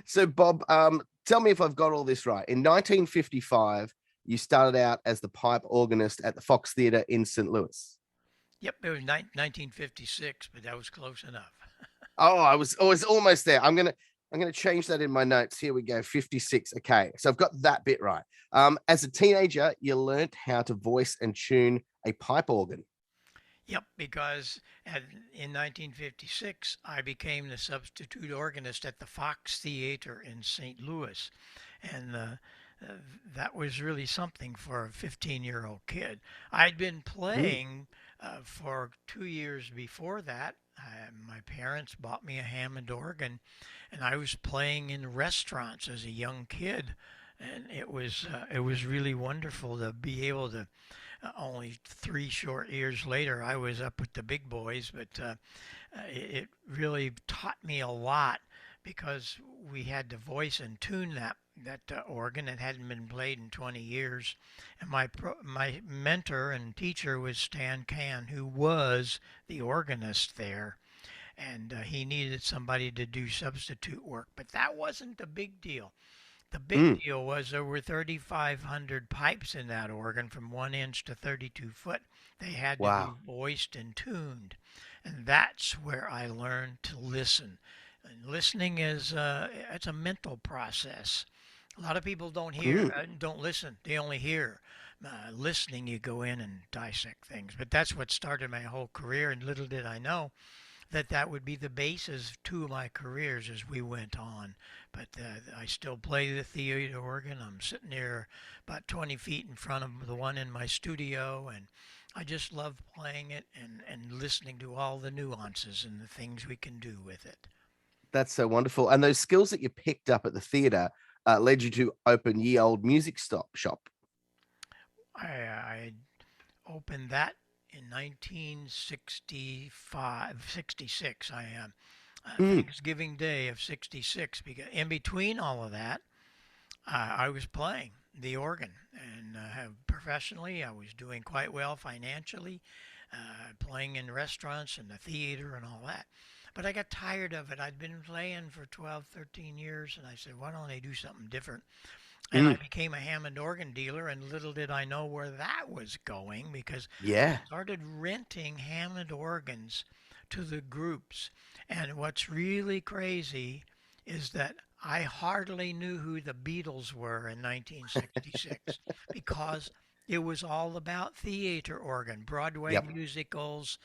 So, Bob, tell me if I've got all this right. In 1955, you started out as the pipe organist at the Fox Theatre in St. Louis. Yep, it was 1956, but that was close enough. Oh, I was almost there. I'm gonna change that in my notes. Here we go. 56. Okay. So I've got that bit right. As a teenager, you learned how to voice and tune a pipe organ. Yep, because in 1956, I became the substitute organist at the Fox Theater in St. Louis. And uh, that was really something for a 15-year-old kid. I'd been Mm, playing for 2 years before that. My parents bought me a Hammond organ, and I was playing in restaurants as a young kid. And it was really wonderful to be able to only 3 short years later, I was up with the big boys, but it really taught me a lot because we had to voice and tune that organ. It hadn't been played in 20 years, and my mentor and teacher was Stan Can, who was the organist there, and he needed somebody to do substitute work, but that wasn't the big deal. The big mm. deal was there were 3,500 pipes in that organ from 1 inch to 32 foot. They had to be Wow. voiced and tuned. And that's where I learned to listen. And listening is it's a mental process. A lot of people Mm. don't listen. They only hear. Listening, you go in and dissect things. But that's what started my whole career. And little did I know that would be the basis of two of my careers as we went on. But I still play the theater organ. I'm sitting there about 20 feet in front of the one in my studio, and I just love playing it and listening to all the nuances and the things we can do with it. That's so wonderful. And those skills that you picked up at the theatre led you to open Ye Old Music Stop Shop. I opened that in 1965, 66. I am. Mm, Thanksgiving Day of 66, because in between all of that, I was playing the organ and professionally. I was doing quite well financially, playing in restaurants and the theater and all that. But I got tired of it. I'd been playing for 12, 13 years, and I said, why don't I do something different? And I mm. became a Hammond organ dealer, and little did I know where that was going because I Yeah. started renting Hammond organs to the groups. And what's really crazy is that I hardly knew who the Beatles were in 1966 because it was all about theater organ, Broadway Yep. musicals,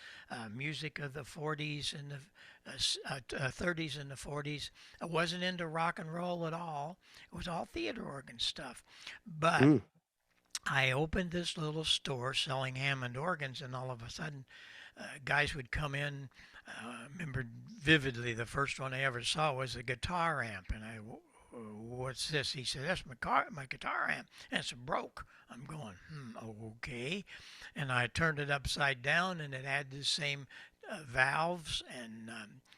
music of the 40s and the 30s and the 40s. I wasn't into rock and roll at all. It was all theater organ stuff. But Mm, I opened this little store selling Hammond organs, and all of a sudden, guys would come in. I remember vividly the first one I ever saw was a guitar amp, and what's this? He said, that's my guitar amp, and it's broke. I'm going, okay. And I turned it upside down, and it had the same valves and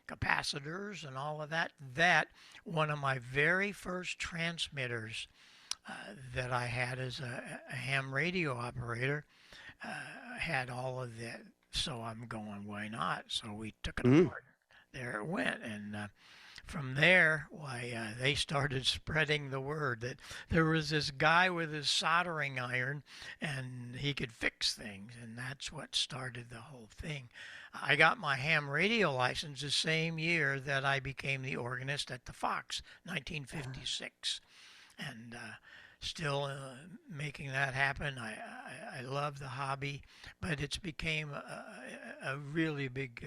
capacitors and all of that. That one of my very first transmitters that I had as a ham radio operator had all of that. So I'm going, why not? So we took it mm. apart. There it went, and from there, why they started spreading the word that there was this guy with his soldering iron, and he could fix things, and that's what started the whole thing. I got my ham radio license the same year that I became the organist at the Fox, 1956, and still making that happen. I love the hobby, but it's became a really big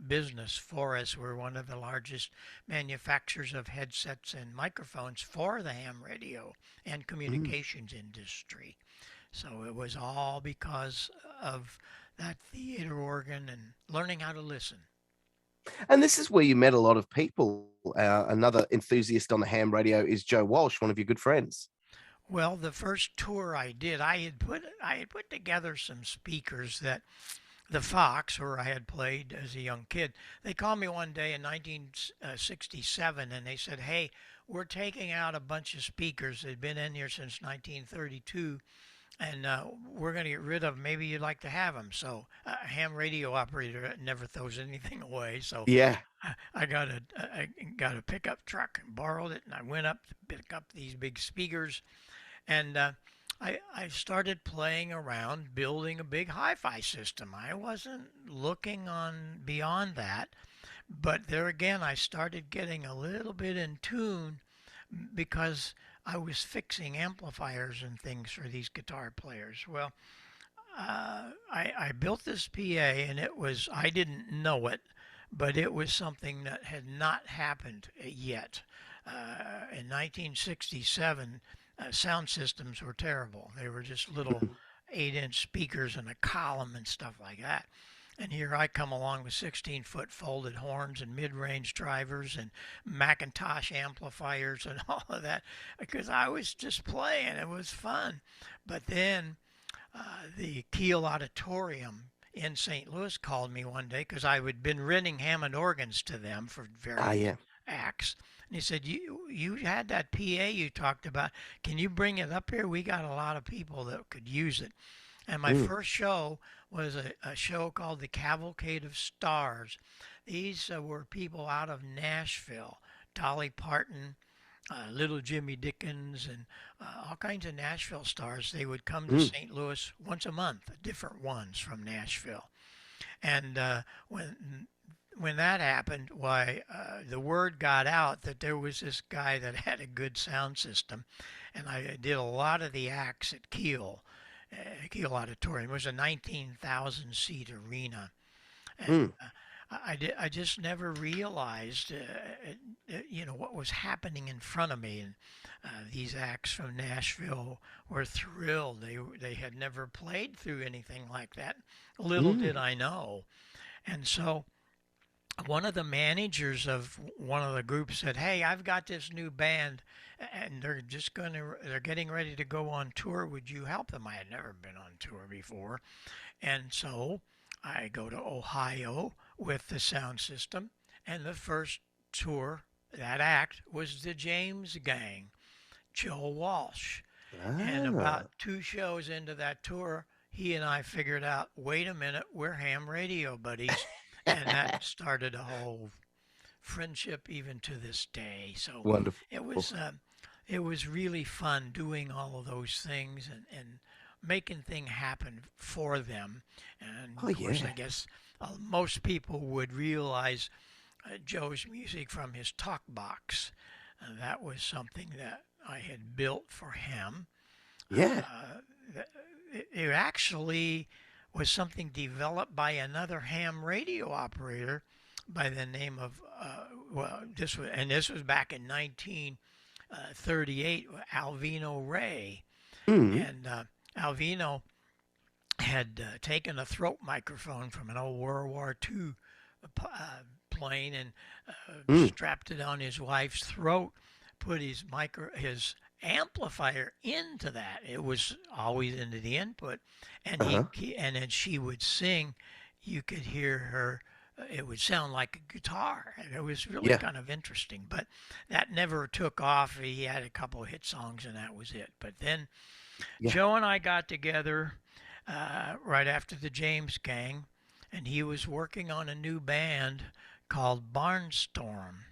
business for us. We're one of the largest manufacturers of headsets and microphones for the ham radio and Mm. communications industry. So it was all because of that theater organ and learning how to listen. And this is where you met a lot of people. Another enthusiast on the ham radio is Joe Walsh, one of your good friends. Well, the first tour I did, I had put together some speakers that the Fox, where I had played as a young kid, they called me one day in 1967 and they said, hey, we're taking out a bunch of speakers that had been in here since 1932, and we're going to get rid of 'em. Maybe you'd like to have them. So a ham radio operator never throws anything away. So Yeah. I got a pickup truck and borrowed it, and I went up to pick up these big speakers, and I started playing around building a big hi-fi system. I wasn't looking on beyond that, but there again, I started getting a little bit in tune because I was fixing amplifiers and things for these guitar players. Well, I built this PA, and I didn't know it, but it was something that had not happened yet. In 1967, sound systems were terrible. They were just little 8-inch speakers and a column and stuff like that. And here I come along with 16-foot folded horns and mid-range drivers and Macintosh amplifiers and all of that because I was just playing. It was fun. But then the Kiel Auditorium in St. Louis called me one day because I had been renting Hammond organs to them for Ah, various yeah. acts. And he said, you had that PA you talked about. Can you bring it up here? We got a lot of people that could use it. And my Mm. first show was a show called The Cavalcade of Stars. These were people out of Nashville, Dolly Parton, Little Jimmy Dickens, and all kinds of Nashville stars. They would come to Mm. St. Louis once a month, different ones from Nashville. And when that happened, why the word got out that there was this guy that had a good sound system, and I did a lot of the acts at Kiel Auditorium. It was a 19,000 seat arena, and Mm. I just never realized, what was happening in front of me. And these acts from Nashville were thrilled. They had never played through anything like that. Little did Mm. I know. And so one of the managers of one of the groups said, "Hey, I've got this new band, and they're getting ready to go on tour. Would you help them?" I had never been on tour before, and so I go to Ohio with the sound system, and the first tour, that act, was the James Gang, Joe Walsh. And about Ah. 2 shows into that tour, he and I figured out, wait a minute, we're ham radio buddies. And that started a whole friendship even to this day. So Wonderful. it was uh, it was really fun doing all of those things and making things happen for them. And Oh, of course, I yeah. guess most people would realize Joe's music from his talk box. That was something that I had built for him. Yeah. It actually was something developed by another ham radio operator by the name of this was back in 1938. Alvino Ray, Mm. and Alvino had taken a throat microphone from an old World War II plane and Mm. strapped it on his wife's throat, put his amplifier into that. It was always into the input, and Uh-huh. and then she would sing. You could hear her. It would sound like a guitar, and it was really Yeah. kind of interesting. But that never took off. He had a couple of hit songs, and that was it. But then Yeah. Joe and I got together right after the James Gang, and he was working on a new band called Barnstorm.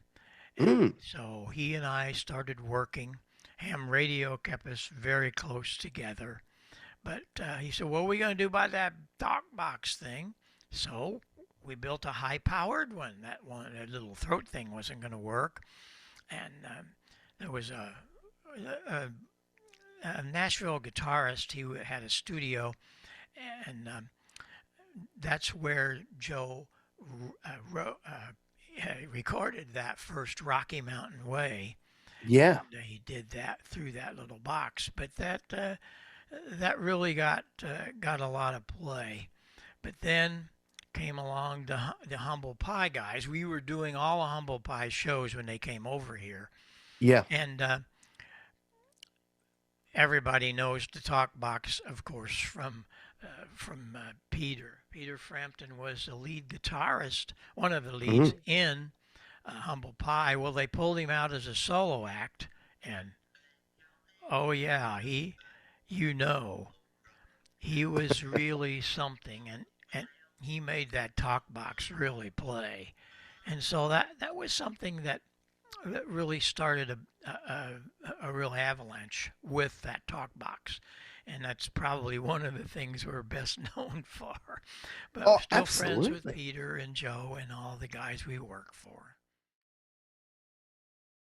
And Mm. so he and I started working. Ham radio kept us very close together. But he said, "What are we going to do about that talk box thing?" So we built a high powered one. That little throat thing wasn't going to work. And there was a, a Nashville guitarist. He had a studio, and that's where Joe recorded that first Rocky Mountain Way. Yeah. He did that through that little box, but that really got a lot of play. But then came along the Humble Pie guys. We were doing all the Humble Pie shows when they came over here, Yeah. and everybody knows the talk box, of course, from Peter. Peter Frampton was the lead guitarist, one of the leads Mm. in Humble Pie. Well, they pulled him out as a solo act, and oh yeah, you know. he was really something, and he made that talk box really play. And so that was something that really started a real avalanche with that talk box. And that's probably one of the things we're best known for. But I'm Oh, still friends with absolutely. Peter and Joe and all the guys we work for.